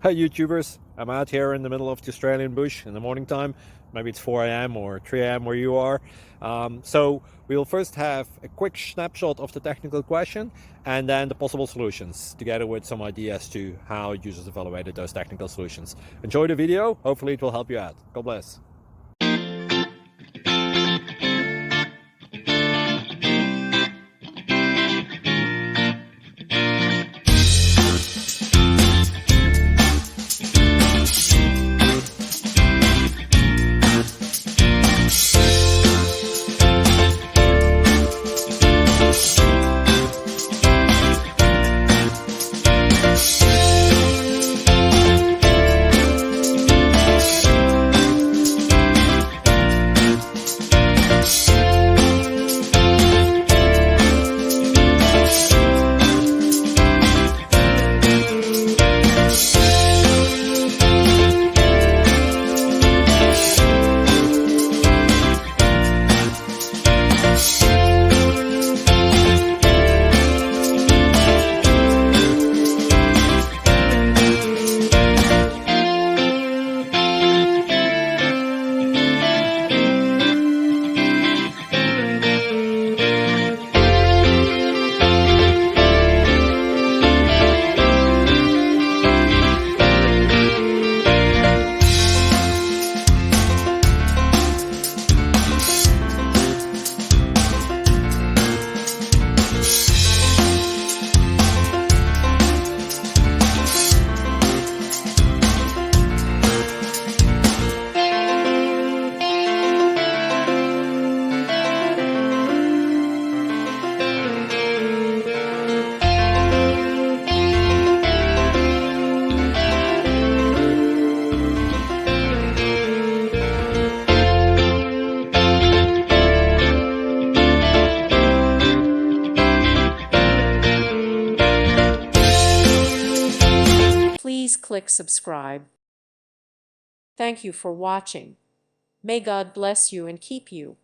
Hi YouTubers, I'm out here in the middle of the Australian bush in the morning time. Maybe it's 4 a.m. or 3 a.m. where you are. So we'll first have a quick snapshot of the technical question and then the possible solutions, together with some ideas to how users evaluated those technical solutions. Enjoy the video, hopefully it will help you out. God bless. Please click subscribe. Thank you for watching. May God bless you and keep you.